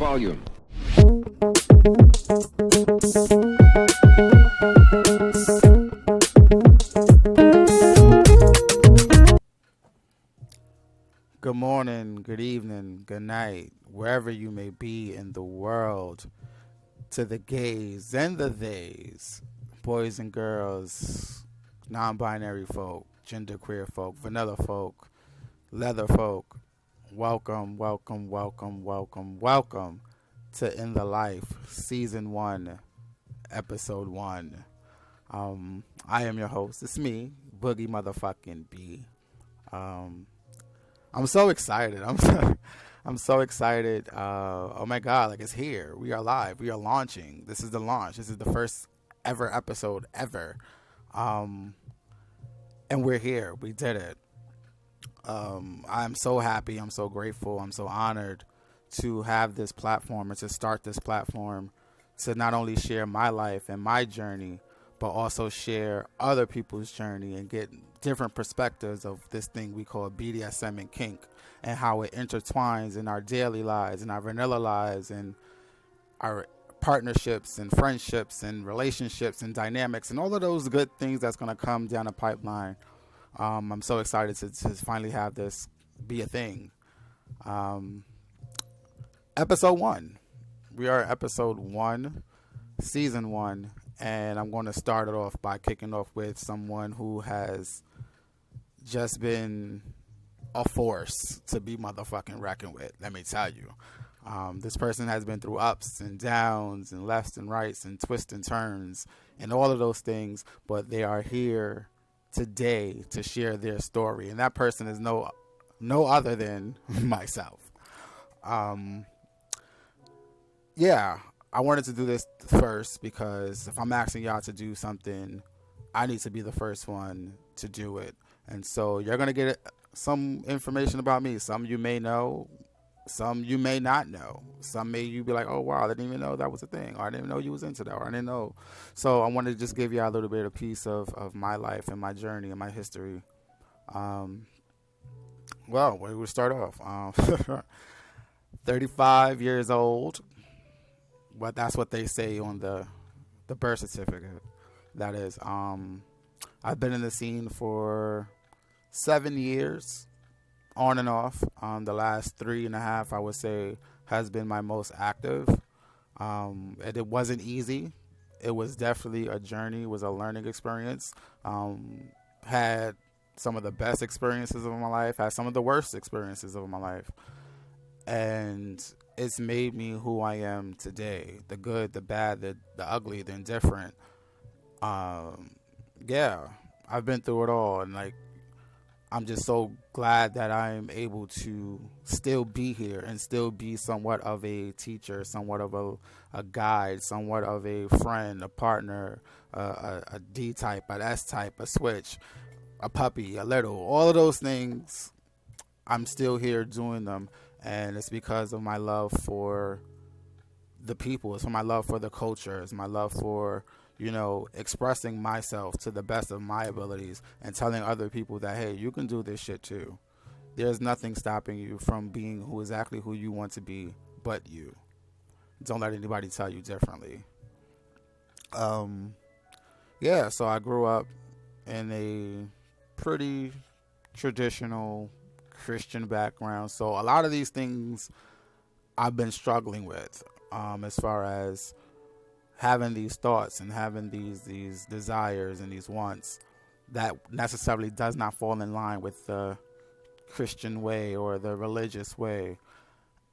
volume. Good morning, good evening, good night, wherever you may be in the world, to the gays and the theys, boys and girls, non-binary folk, genderqueer folk, vanilla folk, leather folk. Welcome, welcome, welcome, welcome, welcome to In the Life, Season 1, Episode 1. I am your host. It's me, Boogie motherfucking B. I'm so excited. I'm so excited. Oh my God, like it's here. We are live. We are launching. This is the launch. This is the first ever episode ever. And we're here. We did it. I'm so happy. I'm so grateful. I'm so honored to have this platform and to start this platform to not only share my life and my journey, but also share other people's journey and get different perspectives of this thing we call BDSM and kink and how it intertwines in our daily lives and our vanilla lives and our partnerships and friendships and relationships and dynamics and all of those good things that's going to come down the pipeline. I'm so excited to finally have this be a thing. Episode 1. We are episode 1, season 1. And I'm going to start it off by kicking off with someone who has just been a force to be motherfucking reckoned with. Let me tell you. This person has been through ups and downs and lefts and rights and twists and turns and all of those things. But they are here today to share their story. And that person is no other than myself. Yeah. I wanted to do this first because if I'm asking y'all to do something, I need to be the first one to do it. And so you're going to get some information about me. Some you may know, some you may not know. Some may you be like, oh, wow, I didn't even know that was a thing. Or I didn't know you was into that. Or I didn't know. So I wanted to just give y'all a little bit of piece of my life and my journey and my history. Well, where do we start off? 35 years old. But that's what they say on the birth certificate. That is, I've been in the scene for 7 years, on and off. The last 3.5, I would say, has been my most active. And it wasn't easy. It was definitely a journey. It was a learning experience. Had some of the best experiences of my life. Had some of the worst experiences of my life. And it's made me who I am today. The good, the bad, the ugly, the indifferent. Yeah, I've been through it all. And like, I'm just so glad that I'm able to still be here and still be somewhat of a teacher, somewhat of a guide, somewhat of a friend, a partner, a D type, an S type, a switch, a puppy, a little, all of those things. I'm still here doing them. And it's because of my love for the people. It's for my love for the culture. It's my love for, expressing myself to the best of my abilities and telling other people that, hey, you can do this shit too. There's nothing stopping you from being exactly who you want to be but you. Don't let anybody tell you differently. Yeah, so I grew up in a pretty traditional Christian background, so a lot of these things I've been struggling with, as far as having these thoughts and having these desires and these wants that necessarily does not fall in line with the Christian way or the religious way.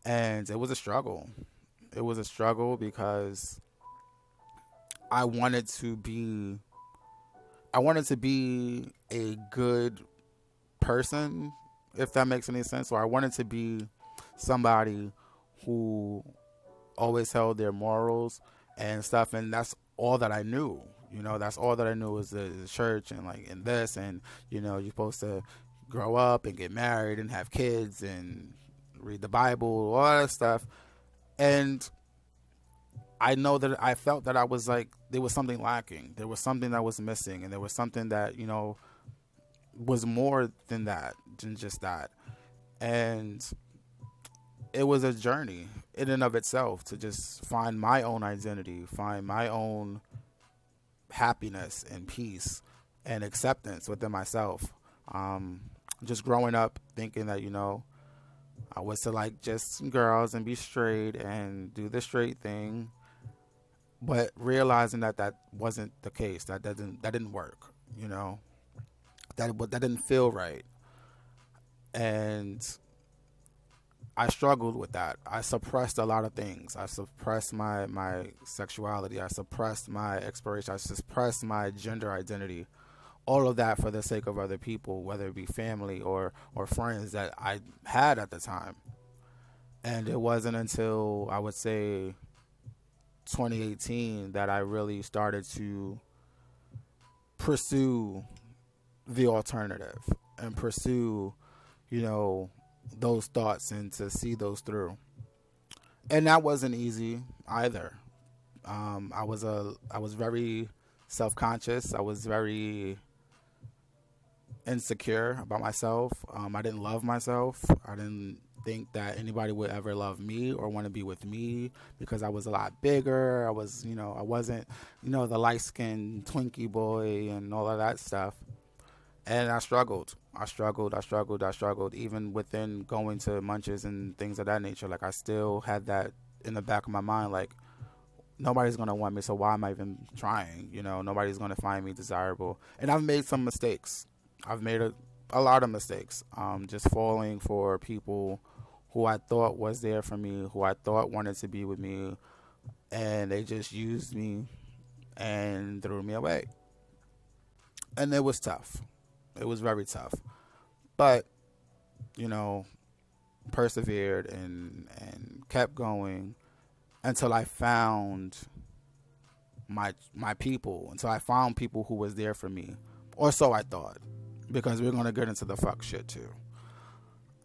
And it was a struggle. It was a struggle because I wanted to be a good person, if that makes any sense. Or I wanted to be somebody who always held their morals and stuff, and that's all that I knew. That's all that I knew was the church and this, and you're supposed to grow up and get married and have kids and read the Bible, all that stuff. And I know that I felt that I was like, there was something lacking. There was something that was missing, and there was something that, was more than that, than just that. And it was a journey in and of itself to just find my own identity, find my own happiness and peace and acceptance within myself. Um, just growing up thinking that, I was to like just girls and be straight and do the straight thing, but realizing that that wasn't the case, that didn't work, that didn't feel right, and I struggled with that. I suppressed a lot of things. I suppressed my sexuality. I suppressed my exploration. I suppressed my gender identity. All of that for the sake of other people, whether it be family or friends that I had at the time. And it wasn't until I would say 2018 that I really started to pursue the alternative and pursue, you know, those thoughts and to see those through. And that wasn't easy either. I was very self conscious. I was very insecure about myself. I didn't love myself. I didn't think that anybody would ever love me or want to be with me because I was a lot bigger. I wasn't, the light skinned Twinkie boy and all of that stuff. And I struggled. I struggled even within going to munches and things of that nature. Like I still had that in the back of my mind, like nobody's gonna want me, so why am I even trying? Nobody's gonna find me desirable. And I've made some mistakes. I've made a lot of mistakes. Just falling for people who I thought was there for me, who I thought wanted to be with me, and they just used me and threw me away. And it was tough. It was very tough. But, you know, persevered and kept going until I found my people, until I found people who was there for me. Or so I thought. Because we're gonna get into the fuck shit too.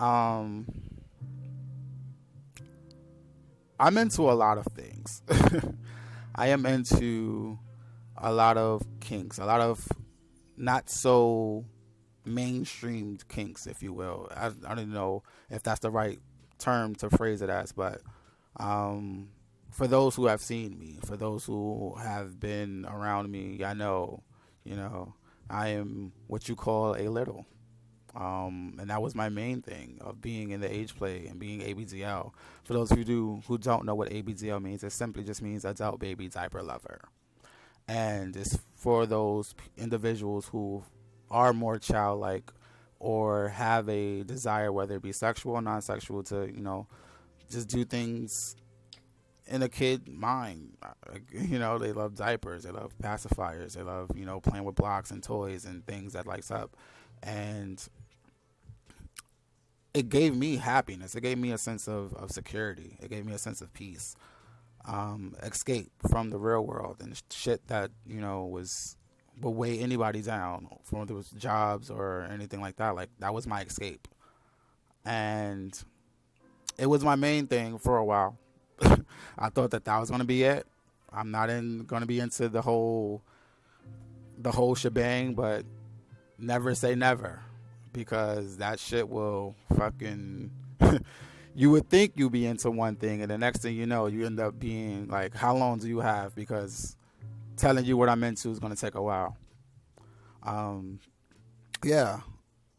I'm into a lot of things. I am into a lot of kinks, a lot of not so mainstreamed kinks, if you will. I don't know if that's the right term to phrase it as, but for those who have seen me, for those who have been around me, I know, I am what you call a little. And that was my main thing of being in the age play and being ABDL. For those who don't know what ABDL means, it simply just means adult baby diaper lover. And it's for those individuals who are more childlike or have a desire, whether it be sexual or non-sexual, to, just do things in a kid mind. They love diapers, they love pacifiers, they love, playing with blocks and toys and things that lights up. And it gave me happiness. It gave me a sense of security. It gave me a sense of peace. Escape from the real world and shit that, would weigh anybody down, from whether it was jobs or anything like that. Like, that was my escape. And it was my main thing for a while. I thought that was going to be it. I'm not going to be into the whole shebang, but never say never, because that shit will fucking you would think you'd be into one thing, and the next thing you know, you end up being like, how long do you have? Because telling you what I'm into is going to take a while. Yeah.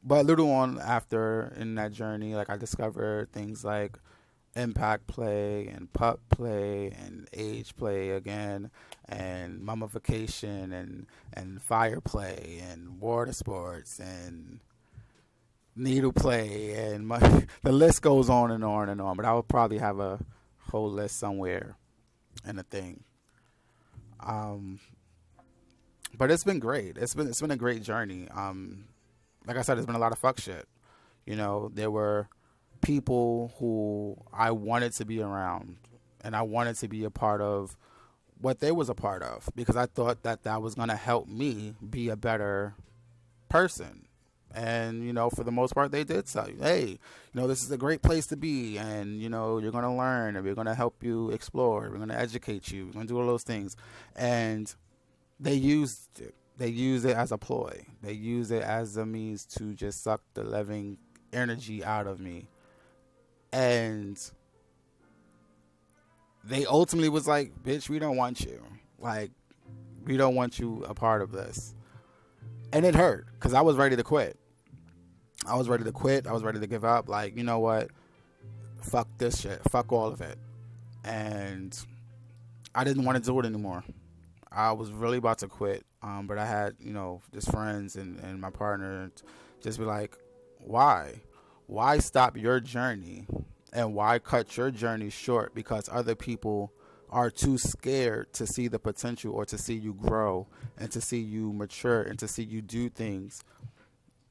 But little on after in that journey, like, I discovered things like impact play and pup play and age play again, and mummification and fire play and water sports and needle play, and the list goes on and on and on. But I would probably have a whole list somewhere in a thing. But it's been great. It's been a great journey. Like I said, there's been a lot of fuck shit. There were people who I wanted to be around, and I wanted to be a part of what they was a part of, because I thought that was going to help me be a better person. And, for the most part, they did say, hey, this is a great place to be, and, you're going to learn, and we're going to help you explore, we're going to educate you, we're going to do all those things. And they used it. They use it as a ploy. They use it as a means to just suck the living energy out of me. And they ultimately was like, bitch, we don't want you. Like, we don't want you a part of this. And it hurt because I was ready to quit. I was ready to quit. I was ready to give up. Like, you know what? Fuck this shit. Fuck all of it. And I didn't want to do it anymore. I was really about to quit. But I had, just friends and my partner just be like, why? Why stop your journey? And why cut your journey short because other people are too scared to see the potential or to see you grow and to see you mature and to see you do things?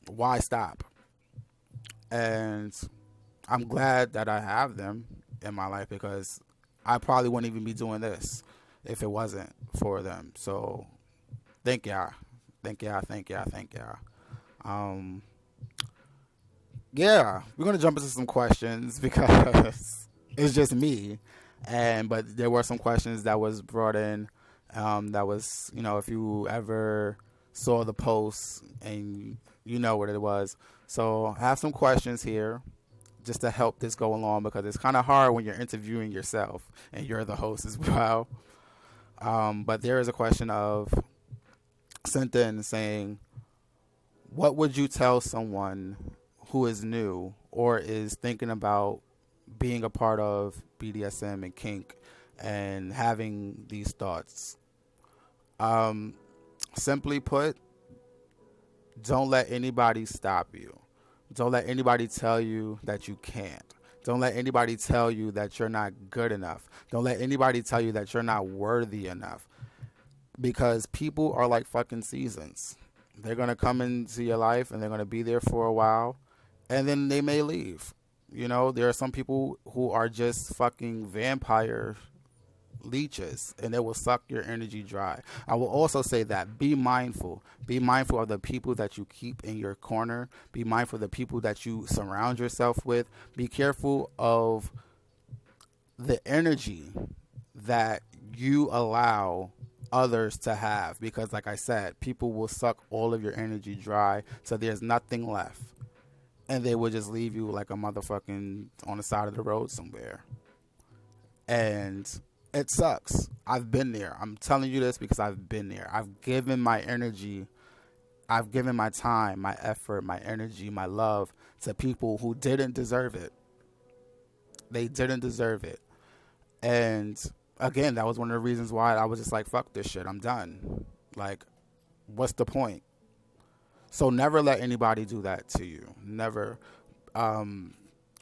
Why stop? And I'm glad that I have them in my life because I probably wouldn't even be doing this if it wasn't for them. So thank y'all. Thank y'all. Thank y'all. Thank y'all. Yeah, we're going to jump into some questions because it's just me. But there were some questions that was brought in that was, if you ever saw the post and you know what it was. So I have some questions here just to help this go along because it's kind of hard when you're interviewing yourself and you're the host as well. But there is a question of sent in saying, what would you tell someone who is new or is thinking about being a part of BDSM and kink and having these thoughts? Simply put, don't let anybody stop you. Don't let anybody tell you that you can't. Don't let anybody tell you that you're not good enough. Don't let anybody tell you that you're not worthy enough. Because people are like fucking seasons. They're going to come into your life and they're going to be there for a while. And then they may leave. There are some people who are just fucking vampire leeches and they will suck your energy dry. I will also say that be mindful. Be mindful of the people that you keep in your corner. Be mindful of the people that you surround yourself with. Be careful of the energy that you allow others to have because, like I said, people will suck all of your energy dry so there's nothing left. And they will just leave you like a motherfucking on the side of the road somewhere. And it sucks. I've been there. I'm telling you this because I've been there. I've given my energy. I've given my time, my effort, my energy, my love to people who didn't deserve it. They didn't deserve it. And again, that was one of the reasons why I was just like, fuck this shit. I'm done. Like, what's the point? So never let anybody do that to you. Never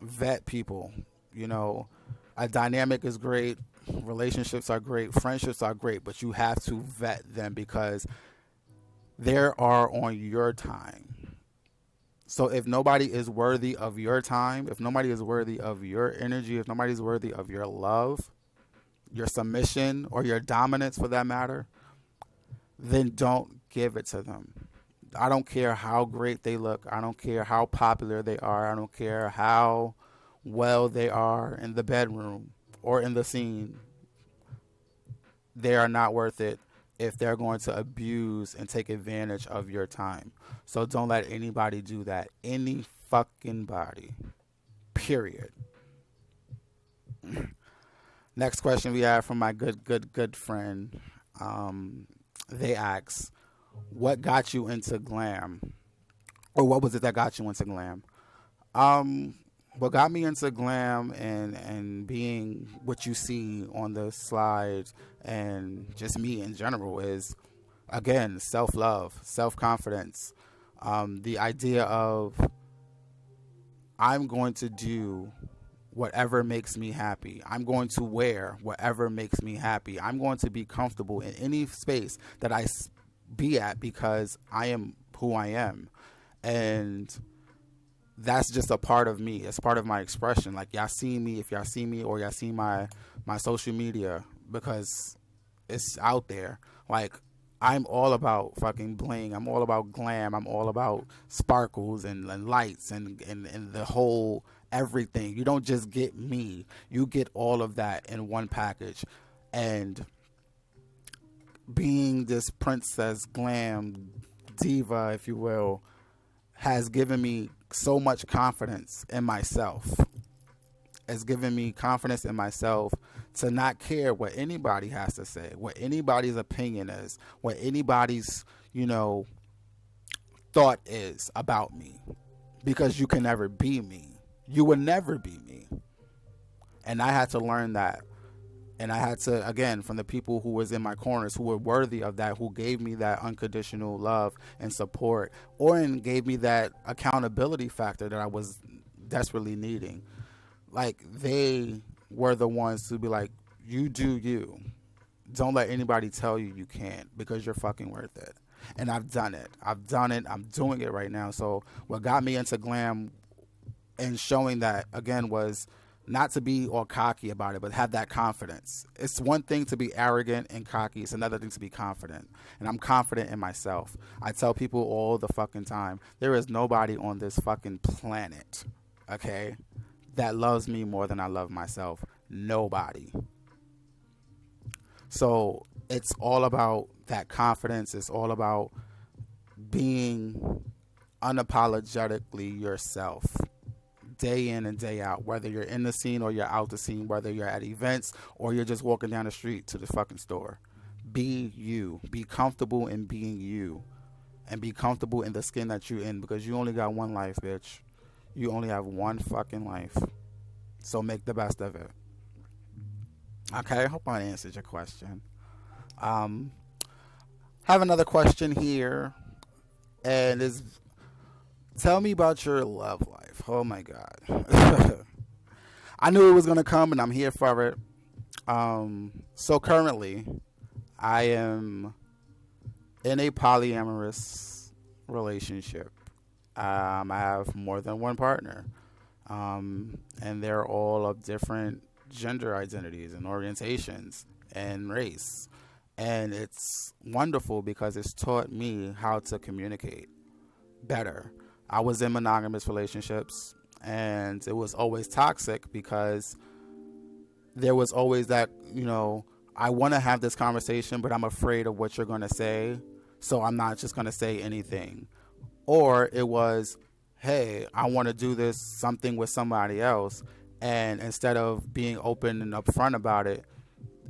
vet people. A dynamic is great. Relationships are great. Friendships are great. But you have to vet them because they are on your time. So if nobody is worthy of your time, if nobody is worthy of your energy, if nobody is worthy of your love, your submission, or your dominance for that matter, then don't give it to them. I don't care how great they look. I don't care how popular they are. I don't care how well they are in the bedroom or in the scene. They are not worth it if they're going to abuse and take advantage of your time. So don't let anybody do that. Any fucking body. Period. Next question we have from my good friend. They ask, what got you into glam? Or what was it that got you into glam? What got me into glam and being what you see on the slides and just me in general is, again, self-love, self-confidence. The idea of I'm going to do whatever makes me happy. I'm going to wear whatever makes me happy. I'm going to be comfortable in any space that I be at because I am who I am. And that's just a part of me. It's part of my expression. Like, y'all see me, if y'all see me or y'all see my social media, because it's out there. Like, I'm all about fucking bling. I'm all about glam. I'm all about sparkles and lights and the whole everything. You don't just get me. You get all of that in one package. And being this princess glam diva, if you will, has given me so much confidence in myself. It's given me confidence in myself to not care what anybody has to say, what anybody's opinion is, what anybody's, thought is about me. Because you can never be me. You will never be me. And I had to learn that. And I had to, again, from the people who was in my corners, who were worthy of that, who gave me that unconditional love and support, or and gave me that accountability factor that I was desperately needing. Like, they were the ones to be like, you do you. Don't let anybody tell you you can't, because you're fucking worth it. And I've done it. I'm doing it right now. So what got me into glam and showing that, again, was not to be all cocky about it, but have that confidence. It's one thing to be arrogant and cocky. It's another thing to be confident. And I'm confident in myself. I tell people all the fucking time, there is nobody on this fucking planet, okay, that loves me more than I love myself. Nobody. So it's all about that confidence. It's all about being unapologetically yourself, day in and day out, whether you're in the scene or you're out the scene, whether you're at events or you're just walking down the street to the fucking store. Be you. Be comfortable in being you, and be comfortable in the skin that you're in, because you only got one life, bitch. You only have one fucking life. So make the best of it. Okay, I hope I answered your question. Have another question here, and is, tell me about your love life. Oh my God. I knew it was going to come, and I'm here for it. So currently, I am in a polyamorous relationship. I have more than one partner, and they're all of different gender identities and orientations and race. And it's wonderful because it's taught me how to communicate better. I was in monogamous relationships, and it was always toxic because there was always that, I want to have this conversation, but I'm afraid of what you're going to say, so I'm not just going to say anything. Or it was, hey, I want to do something with somebody else, and instead of being open and upfront about it,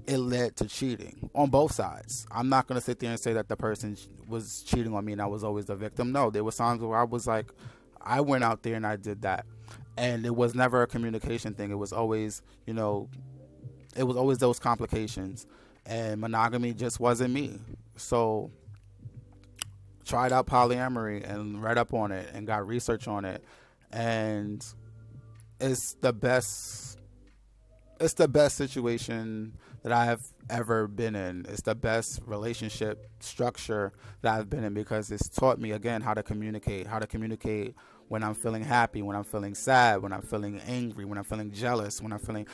it led to cheating on both sides. I'm not going to sit there and say that the person was cheating on me and I was always the victim. No, there were times where I was like, I went out there and I did that. And it was never a communication thing. It was always, those complications. And monogamy just wasn't me. So tried out polyamory and read up on it and got research on it. And it's the best situation that I have ever been in. It's the best relationship structure that I've been in, because it's taught me, again, how to communicate when I'm feeling happy, when I'm feeling sad, when I'm feeling angry, when I'm feeling jealous,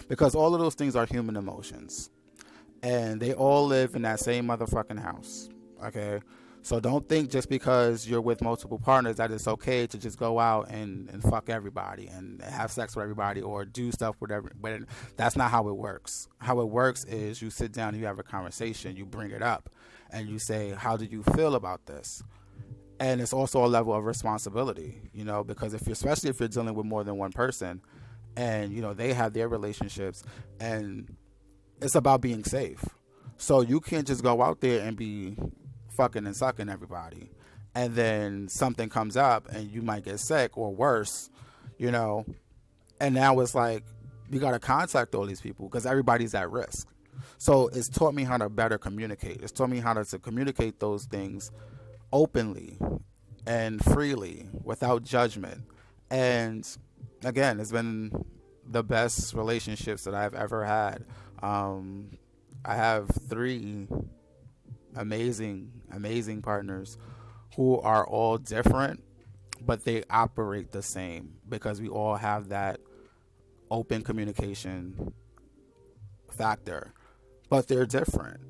because all of those things are human emotions, and they all live in that same motherfucking house. Okay. So don't think just because you're with multiple partners that it's okay to just go out and fuck everybody and have sex with everybody or do stuff with everybody. That's not how it works. How it works is you sit down and you have a conversation, you bring it up, and you say, how do you feel about this? And it's also a level of responsibility, because especially if you're dealing with more than one person, and, they have their relationships, and it's about being safe. So you can't just go out there and be fucking and sucking everybody, and then something comes up and you might get sick or worse, and now it's like you got to contact all these people because everybody's at risk. So it's taught me how to better communicate. It's taught me how to communicate those things openly and freely without judgment. And again, it's been the best relationships that I've ever had. I have 3 amazing partners who are all different, but they operate the same because we all have that open communication factor. But they're different.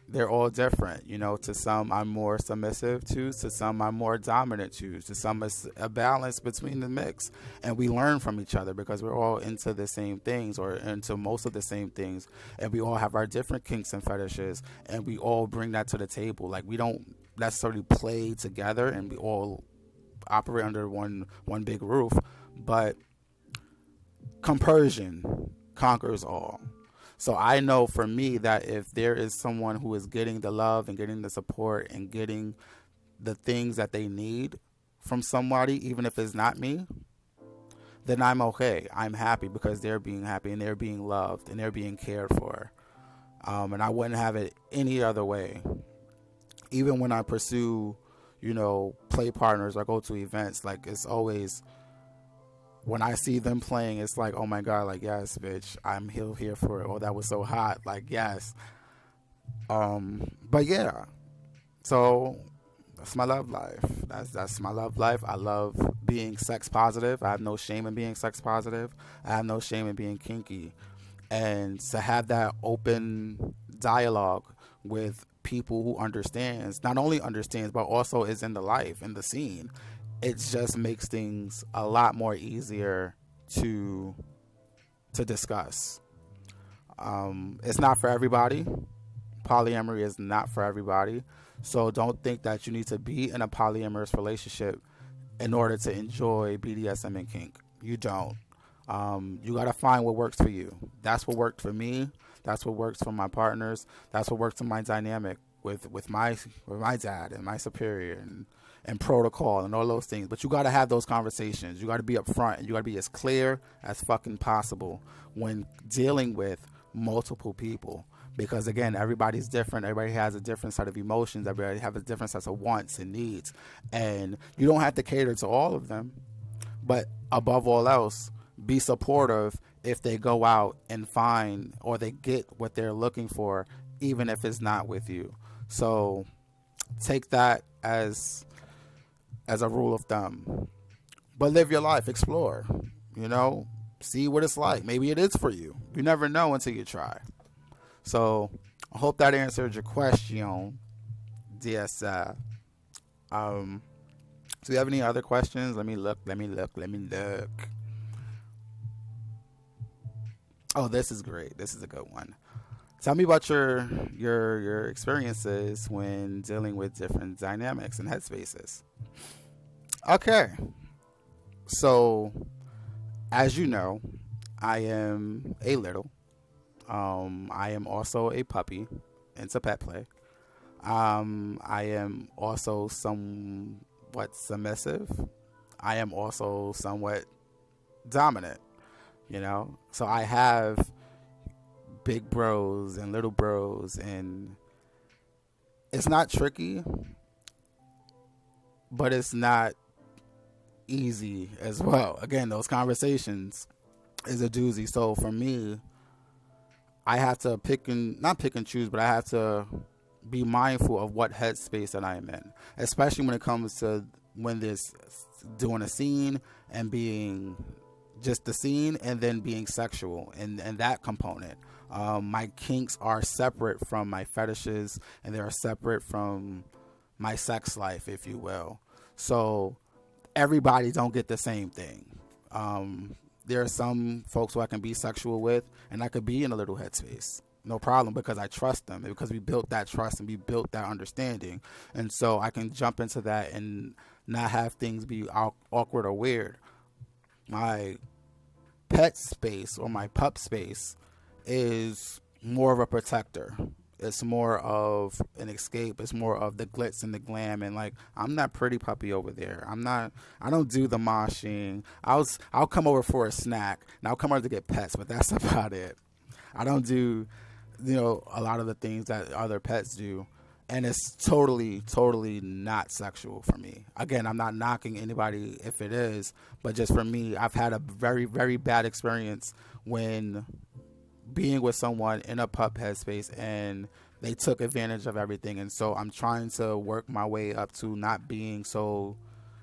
They're all different. To some I'm more submissive to some I'm more dominant to some it's a balance between the mix. And we learn from each other because we're all into the same things, or into most of the same things. And we all have our different kinks and fetishes, and we all bring that to the table. Like, we don't necessarily play together and we all operate under one big roof, but compersion conquers all. So I know for me that if there is someone who is getting the love and getting the support and getting the things that they need from somebody, even if it's not me, then I'm okay. I'm happy because they're being happy and they're being loved and they're being cared for. And I wouldn't have it any other way. Even when I pursue, play partners or go to events, like it's always, when I see them playing, it's like, oh my God, like, yes, bitch, I'm here for it. Oh, that was so hot. Like, yes. But yeah, so that's my love life. That's my love life. I love being sex positive. I have no shame in being sex positive. I have no shame in being kinky. And to have that open dialogue with people who not only understands, but also is in the life, in the scene, it just makes things a lot more easier to discuss. It's not for everybody. Polyamory is not for everybody. So don't think that you need to be in a polyamorous relationship in order to enjoy BDSM and kink. You don't. You got to find what works for you. That's what worked for me. That's what works for my partners. That's what works in my dynamic with my dad and my superior and protocol and all those things. But you got to have those conversations. You got to be upfront and you got to be as clear as fucking possible when dealing with multiple people. Because again, everybody's different. Everybody has a different set of emotions. Everybody has a different set of wants and needs. And you don't have to cater to all of them. But above all else, be supportive if they go out and find or they get what they're looking for, even if it's not with you. So take that as a rule of thumb. But live your life, explore, see what it's like. Maybe it is for you. You never know until you try. So I hope that answered your question, DSI. Do you have any other questions? Let me look. Oh, this is great. This is a good one. Tell me about your experiences when dealing with different dynamics and headspaces. Okay. So, as you know, I am a little. I am also a puppy into pet play. I am also somewhat submissive. I am also somewhat dominant. So I have big bros and little bros, and it's not tricky, but it's not easy as well. Again, those conversations is a doozy. So for me, I have to not pick and choose, but I have to be mindful of what headspace that I am in, especially when it comes to when there's doing a scene and being just the scene and then being sexual and that component. My kinks are separate from my fetishes and they are separate from my sex life, if you will. So everybody don't get the same thing. There are some folks who I can be sexual with and I could be in a little headspace. No problem, because I trust them, because we built that trust and we built that understanding. And so I can jump into that and not have things be awkward or weird. My pet space or my pup space is more of a protector. It's more of an escape. It's more of the glitz and the glam. And like, I'm that pretty puppy over there. I don't do the moshing. I'll come over for a snack and I'll come over to get pets, but that's about it. I don't do, a lot of the things that other pets do. And it's totally, totally not sexual for me. Again, I'm not knocking anybody if it is, but just for me, I've had a very, very bad experience when being with someone in a pup headspace and they took advantage of everything. And so I'm trying to work my way up to not being so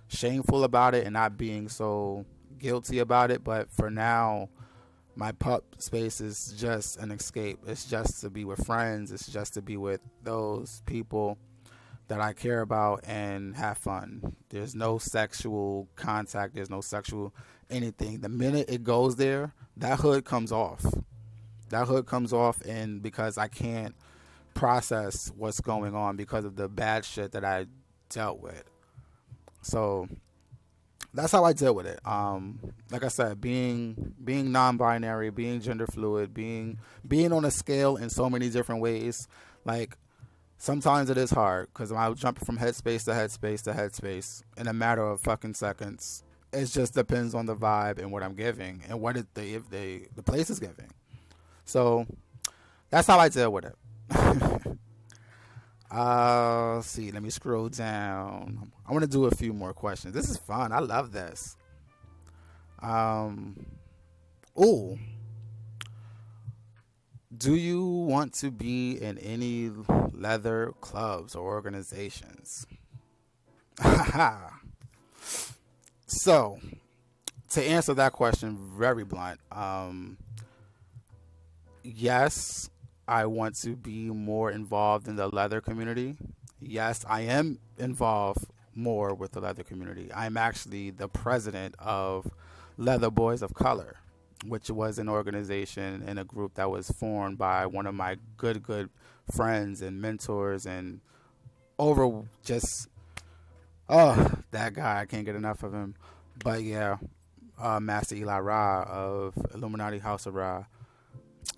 shameful about it and not being so guilty about it. But for now, my pup space is just an escape. It's just to be with friends. It's just to be with those people that I care about and have fun. There's no sexual contact. There's no sexual anything. The minute it goes there, that hood comes off. And because I can't process what's going on because of the bad shit that I dealt with. So that's how I deal with it. Like I said, being non-binary, being gender fluid, being on a scale in so many different ways. Like sometimes it is hard because I jump from headspace to headspace to headspace in a matter of fucking seconds. It just depends on the vibe and what I'm giving and what the place is giving. So that's how I deal with it. Let's see. Let me scroll down. I want to do a few more questions. This is fun. I love this. Um, oh, do you want to be in any leather clubs or organizations? So, to answer that question very blunt, yes, I want to be more involved in the leather community. Yes, I am involved more with the leather community. I'm actually the president of Leather Boys of Color, which was an organization and a group that was formed by one of my good friends and mentors and over just that guy, I can't get enough of him. But yeah, Master Eli Ra of Illuminati House of Ra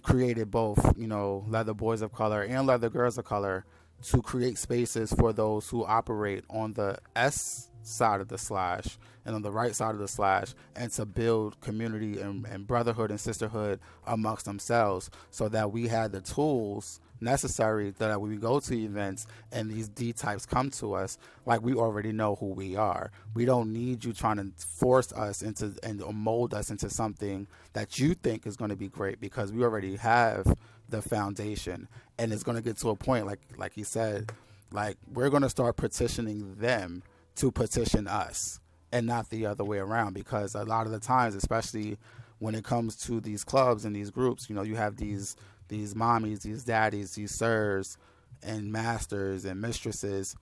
created both, Leather Boys of Color and Leather Girls of Color to create spaces for those who operate on the S side of the slash and on the right side of the slash, and to build community and brotherhood and sisterhood amongst themselves, so that we had the tools necessary that when we go to events and these D types come to us, like we already know who we are. We don't need you trying to force us into and mold us into something that you think is going to be great, because we already have the foundation, and it's going to get to a point like he said, like we're going to start petitioning them to petition us and not the other way around, because a lot of the times, especially when it comes to these clubs and these groups, you have these mommies, these daddies, these sirs and masters and mistresses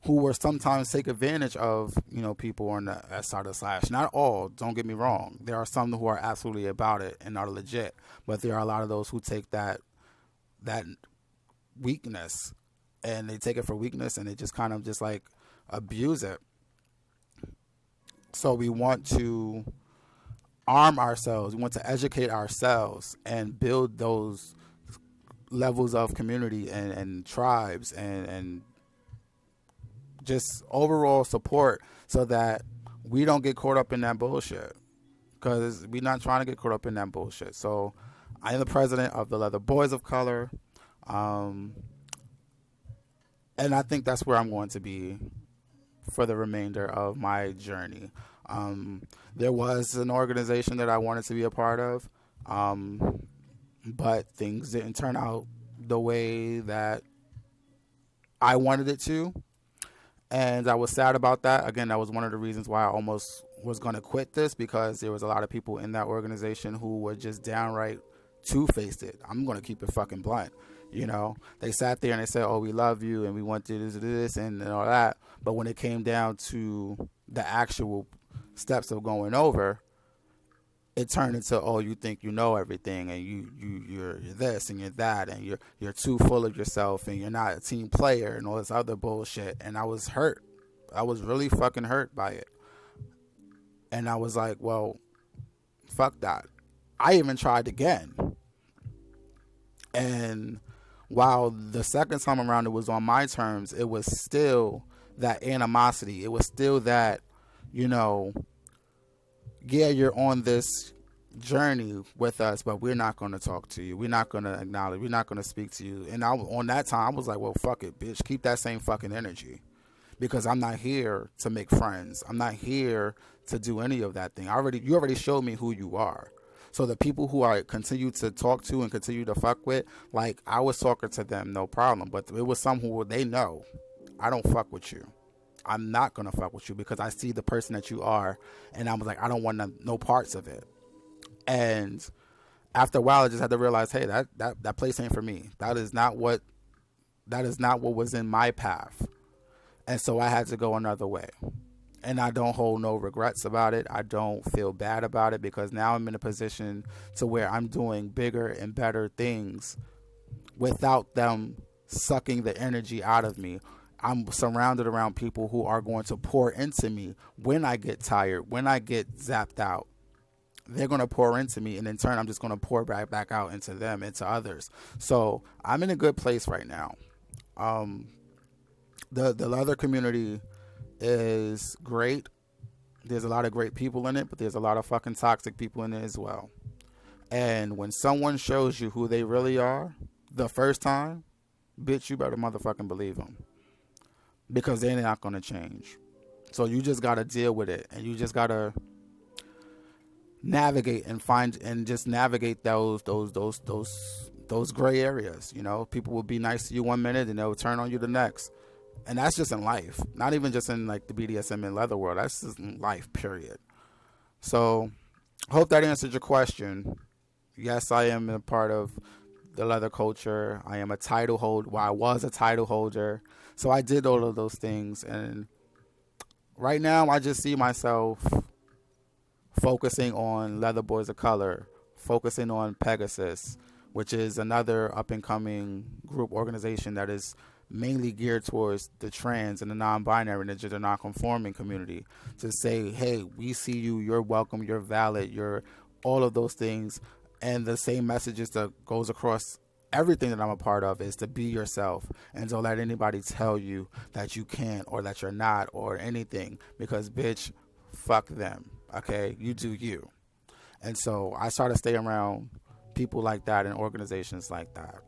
who will sometimes take advantage of, people on the S side of the slash. Not all, don't get me wrong. There are some who are absolutely about it and are legit, but there are a lot of those who take that weakness and they take it for weakness and they just kind of just like abuse it. So we want to arm ourselves. We want to educate ourselves and build those levels of community and tribes and just overall support, so that we don't get caught up in that bullshit, because we're not trying to get caught up in that bullshit. So I am the president of the Leather Boys of Color, and I think that's where I'm going to be for the remainder of my journey. There was an organization that I wanted to be a part of, but things didn't turn out the way that I wanted it to, and I was sad about that. Again, that was one of the reasons why I almost was going to quit this, because there was a lot of people in that organization who were just downright two-faced it. I'm going to keep it fucking blunt. They sat there and they said, oh, we love you and we want this and all that, but when it came down to the actual steps of going over, it turned into, oh, you think you know everything, and you're this and you're that, and you're too full of yourself, and you're not a team player, and all this other bullshit. And I was hurt. I was really fucking hurt by it. And I was like, well, fuck that. I even tried again. And while the second time around it was on my terms, it was still that animosity. It was still that, yeah, you're on this journey with us, but we're not going to talk to you. We're not going to acknowledge. We're not going to speak to you. And on that time, I was like, well, fuck it, bitch. Keep that same fucking energy, because I'm not here to make friends. I'm not here to do any of that thing. You already showed me who you are. So the people who I continue to talk to and continue to fuck with, like, I was talking to them, no problem. But it was some who they know, I don't fuck with you. I'm not going to fuck with you, because I see the person that you are. And I was like, I don't want no parts of it. And after a while, I just had to realize, hey, that place ain't for me. That is not what was in my path. And so I had to go another way. And I don't hold no regrets about it. I don't feel bad about it, because now I'm in a position to where I'm doing bigger and better things without them sucking the energy out of me. I'm surrounded around people who are going to pour into me when I get tired, when I get zapped out. They're going to pour into me, and in turn, I'm just going to pour back out into them, into others. So I'm in a good place right now. Um, the leather community is great. There's a lot of great people in it, but there's a lot of fucking toxic people in it as well. And when someone shows you who they really are the first time, bitch, you better motherfucking believe them, because they're not going to change. So you just got to deal with it, and you just got to navigate and find and just navigate those gray areas. You know, people will be nice to you one minute and they'll turn on you the next. And that's just in life, not even just in like the BDSM and leather world. That's just in life, period. So hope that answered your question. Yes, I am a part of the leather culture. I am a title holder. Well, I was a title holder. So I did all of those things. And right now I just see myself focusing on Leather Boys of Color, focusing on Pegasus, which is another up-and-coming group organization that is mainly geared towards the trans and the non-binary and the gender non-conforming community, to say, hey, we see you, you're welcome, you're valid, you're all of those things. And the same messages that goes across everything that I'm a part of is to be yourself, and don't let anybody tell you that you can't or that you're not or anything, because bitch, fuck them. Okay, you do you. And so I try to stay around people like that and organizations like that.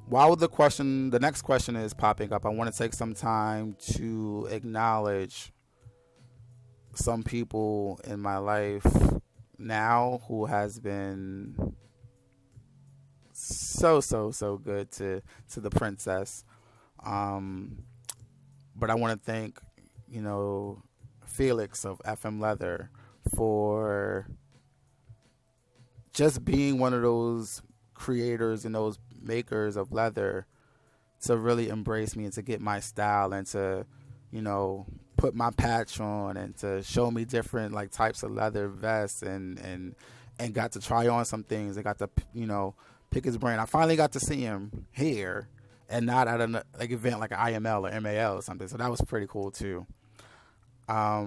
While the next question is popping up, I want to take some time to acknowledge some people in my life now who has been so good to the princess. But I want to thank, Felix of FM Leather for just being one of those creators and those makers of leather to really embrace me and to get my style and to, put my patch on and to show me different like types of leather vests and got to try on some things. I got to, pick his brain. I finally got to see him here and not at an event like an IML or MAL or something. So that was pretty cool too. I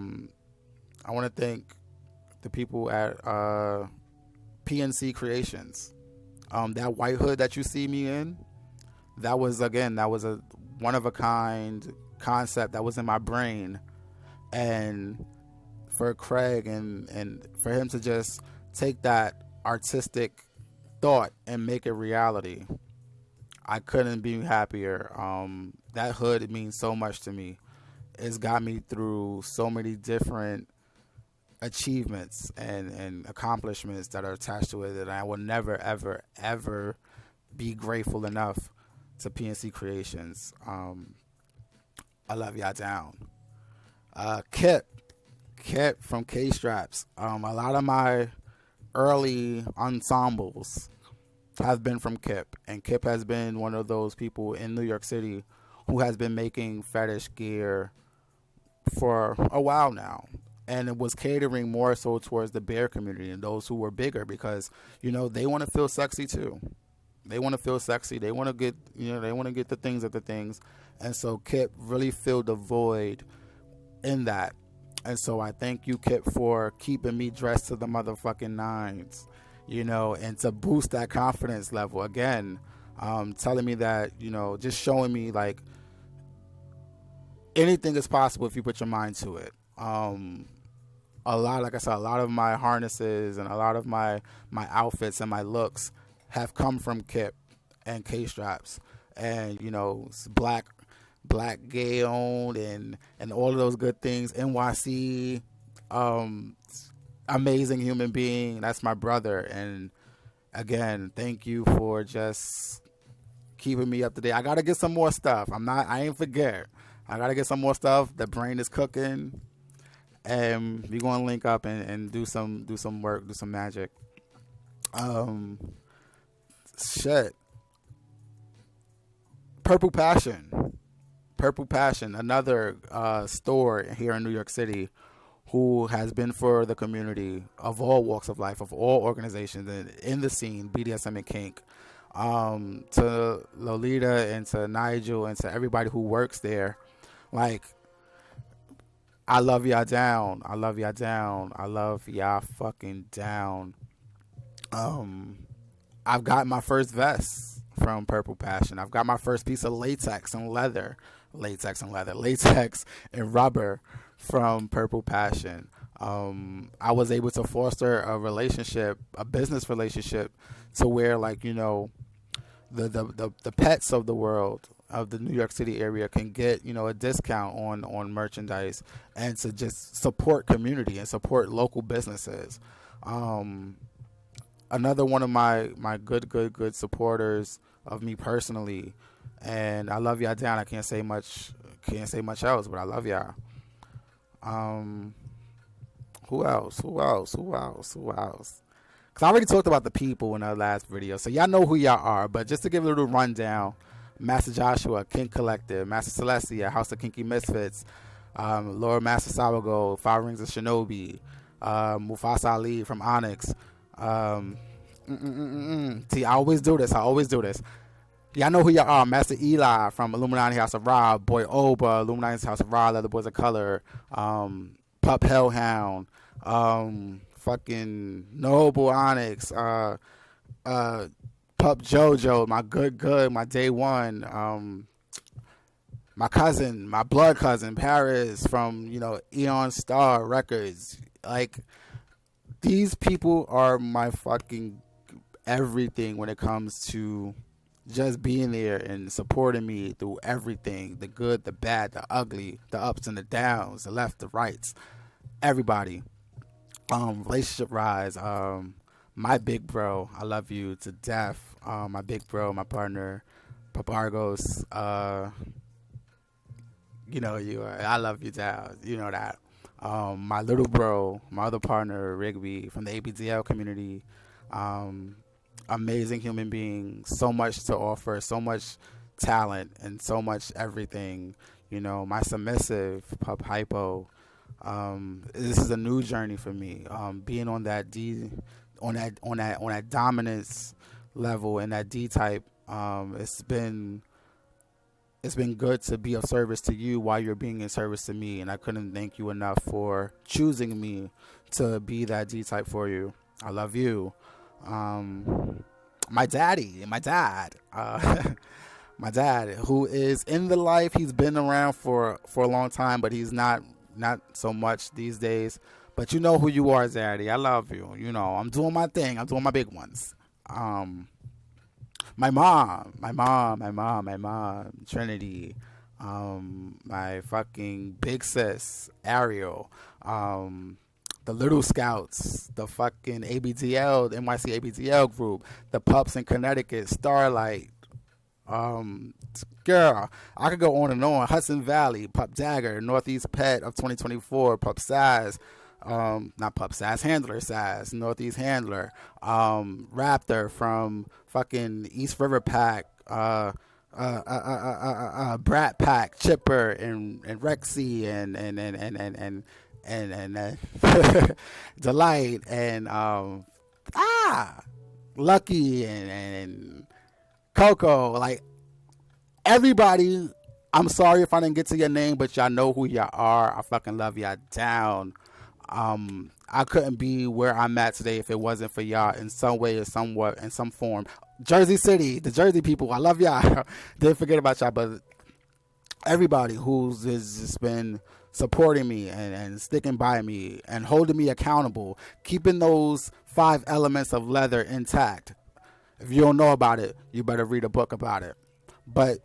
want to thank the people at PNC Creations. That white hood that you see me in, that was a one of a kind concept that was in my brain. And for Craig and for him to just take that artistic thought and make it reality, I couldn't be happier. That hood, it means so much to me. It's got me through so many different achievements and accomplishments that are attached to it, and I will never, ever, ever be grateful enough to PNC Creations. I love y'all down. Kip from K-Straps. A lot of my early ensembles have been from Kip, and Kip has been one of those people in New York City who has been making fetish gear for a while now, and it was catering more so towards the bear community and those who were bigger, because they want to feel sexy too. They want to feel sexy. They want to get they want to get the things of the things, and so Kip really filled the void in that. And so I thank you, Kip, for keeping me dressed to the motherfucking nines, and to boost that confidence level again. Telling me that, just showing me like anything is possible if you put your mind to it. Like I said, a lot of my harnesses and a lot of my outfits and my looks have come from Kip and K-Straps, and it's black gay owned and all of those good things. NYC, amazing human being. That's my brother. And again, thank you for just keeping me up to date. I gotta get some more stuff. I ain't forget. I gotta get some more stuff. The brain is cooking, and we're gonna link up and do some work, do some magic. Shit. Purple Passion, another store here in New York City who has been for the community of all walks of life, of all organizations in the scene, BDSM and kink. To Lolita and to Nigel and to everybody who works there. Like, I love y'all down. I love y'all down. I love y'all fucking down. Um, I've got my first vest from Purple Passion. I've got my first piece of latex and rubber from Purple Passion. I was able to foster a relationship, a business relationship, to where, like, you know, the pets of the world of the New York City area can get, you know, a discount on merchandise, and to just support community and support local businesses. Another one of my good supporters of me personally, and I love y'all down. I can't say much else, but I love y'all. Who else? Because I already talked about the people in our last video, so y'all know who y'all are. But just to give a little rundown: Master Joshua, King Collective; Master Celestia, House of Kinky Misfits; Lord Master Sawago, Five Rings of Shinobi; Mufasa Ali from Onyx. See, I always do this. Y'all know who y'all are: Master Eli from Illuminati House of Ra; Boy Oba, Illuminati House of Ra; Leather Boys of Color; Pup Hellhound; fucking Noble Onyx; Pup JoJo, my good, my day one; my cousin, my blood cousin, Paris from, you know, Eon Star Records. Like, these people are my fucking everything when it comes to just being there and supporting me through everything: the good, the bad, the ugly, the ups and the downs, the left, the rights, everybody. Relationship rise. My big bro, I love you to death. My big bro, my partner, Papargos. You know you. I love you down. You know that. My little bro, my other partner, Rigby from the ABDL community. Amazing human being, so much to offer, so much talent, and so much everything. You know, my submissive, Pup Hypo. This is a new journey for me. Being on that on that dominance level and that D type. It's been good to be of service to you while you're being in service to me, and I couldn't thank you enough for choosing me to be that D type for you. I love you. My dad, my dad, who is in the life. He's been around for a long time, but he's not so much these days. But you know who you are, Zaddy. I love you. You know, I'm doing my thing. I'm doing my big ones. My mom, Trinity, my fucking big sis, Ariel, the Little Scouts, the fucking ABTL, the NYC ABTL group, the Pups in Connecticut, Starlight, girl, I could go on and on. Hudson Valley, Pup Dagger, Northeast Pet of 2024, Pup Size, not Pup Size, Handler Size, Northeast Handler, Raptor from fucking East River Pack, Brat Pack, Chipper, and Rexy, and Delight, and Lucky, and Coco. Like, everybody, I'm sorry if I didn't get to your name, but y'all know who y'all are. I fucking love y'all down. I couldn't be where I'm at today if it wasn't for y'all in some way or somewhat, in some form. Jersey City, the Jersey people, I love y'all. Didn't forget about y'all, but everybody who's just been supporting me and sticking by me and holding me accountable, keeping those 5 elements of leather intact. If you don't know about it, you better read a book about it. But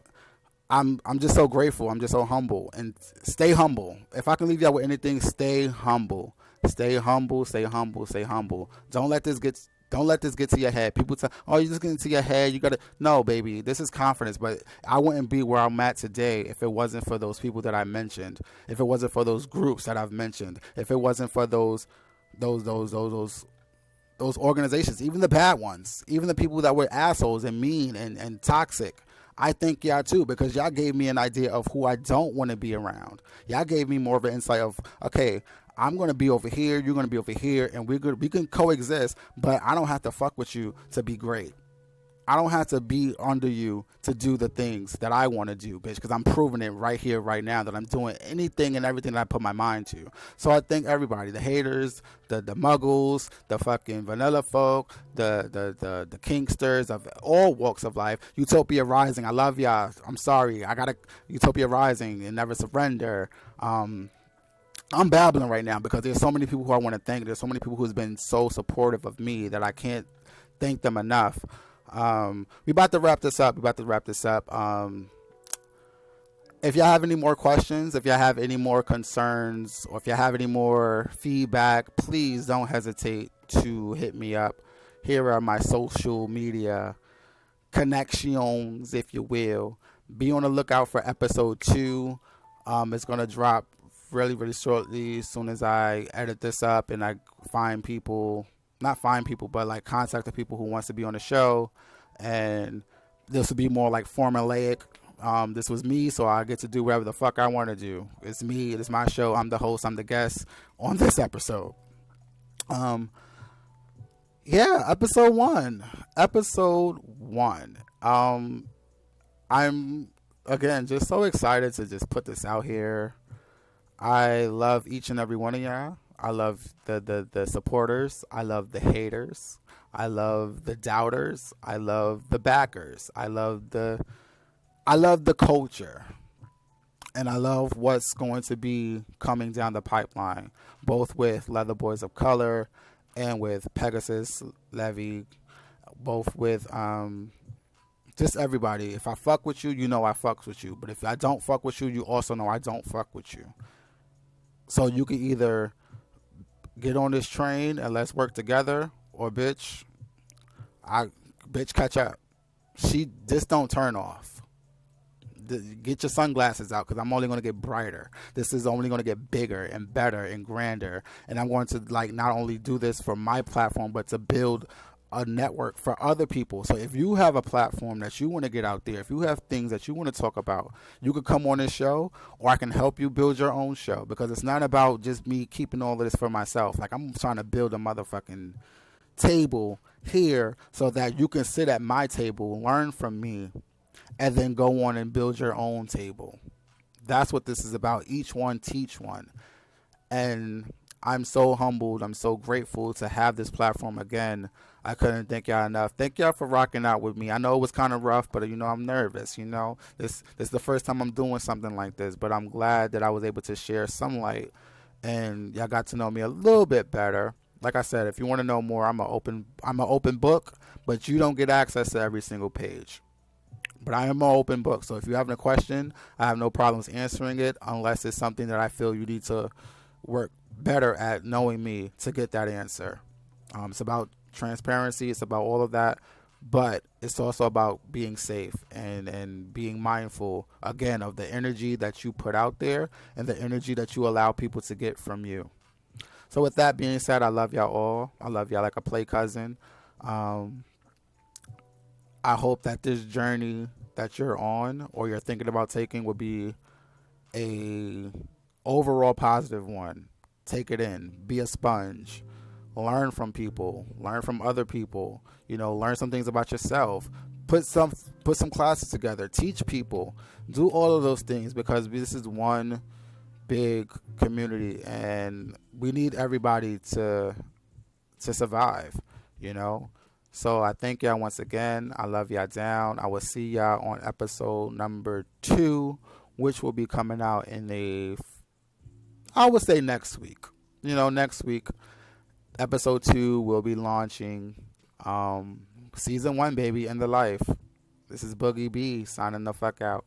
I'm just so grateful. I'm just so humble. And stay humble. If I can leave y'all with anything, stay humble. Stay humble. Stay humble. Stay humble. Don't let this get to your head. People tell, oh, you're just getting to your head. You gotta. No, baby. This is confidence. But I wouldn't be where I'm at today if it wasn't for those people that I mentioned. If it wasn't for those groups that I've mentioned. If it wasn't for those organizations, even the bad ones, even the people that were assholes and mean and toxic. I thank y'all too, because y'all gave me an idea of who I don't want to be around. Y'all gave me more of an insight of, okay, I'm going to be over here, you're going to be over here, and we can coexist, but I don't have to fuck with you to be great. I don't have to be under you to do the things that I want to do, bitch, because I'm proving it right here, right now, that I'm doing anything and everything that I put my mind to. So I thank everybody, the haters, the muggles, the fucking vanilla folk, the kinksters of all walks of life. Utopia Rising, I love y'all. I'm sorry. I got to Utopia Rising and Never Surrender. I'm babbling right now because there's so many people who I want to thank. There's so many people who's been so supportive of me that I can't thank them enough. We about to wrap this up. If y'all have any more questions, if y'all have any more concerns, or if y'all have any more feedback, please don't hesitate to hit me up. Here are my social media connections, if you will. Be on the lookout for episode 2. It's going to drop really, really shortly as soon as I edit this up and I find people, but like contact the people who wants to be on the show. And this will be more like formulaic. This was me, so I get to do whatever the fuck I want to do. It's me. It's my show. I'm the host. I'm the guest on this episode. Episode one. I'm again just so excited to just put this out here. I love each and every one of y'all. I love the supporters. I love the haters. I love the doubters. I love the backers. I love the culture. And I love what's going to be coming down the pipeline, both with Leather Boys of Color and with Pegasus Levy, both with just everybody. If I fuck with you, you know I fucks with you. But if I don't fuck with you, you also know I don't fuck with you. So you can either get on this train and let's work together, or bitch, catch up. This don't turn off. Get your sunglasses out, because I'm only going to get brighter. This is only going to get bigger and better and grander. And I'm going to like not only do this for my platform, but to build a network for other people. So if you have a platform that you want to get out there, if you have things that you want to talk about, you can come on this show, or I can help you build your own show, because it's not about just me keeping all of this for myself. Like, I'm trying to build a motherfucking table here so that you can sit at my table, learn from me, and then go on and build your own table. That's what this is about. Each one teach one. And I'm so humbled. I'm so grateful to have this platform again. I couldn't thank y'all enough. Thank y'all for rocking out with me. I know it was kind of rough, but I'm nervous. This is the first time I'm doing something like this, but I'm glad that I was able to share some light, and y'all got to know me a little bit better. Like I said, if you want to know more, I'm an open book, but you don't get access to every single page. But I am an open book, so if you have a question, I have no problems answering it, unless it's something that I feel you need to work better at knowing me to get that answer. It's about transparency. It's about all of that. But it's also about being safe and being mindful, again, of the energy that you put out there and the energy that you allow people to get from you. So with that being said, I love y'all all. I love y'all like a play cousin. I hope that this journey that you're on or you're thinking about taking will be a overall positive one. Take it in. Be a sponge. Learn from people. Learn from other people. Learn some things about yourself. Put some classes together. Teach people. Do all of those things, because this is one big community and we need everybody to survive, So I thank y'all once again. I love y'all down. I will see y'all on episode number 2, which will be coming out I would say next week. Next week, episode 2 will be launching. Season 1, baby, in the life. This is Boogie B signing the fuck out.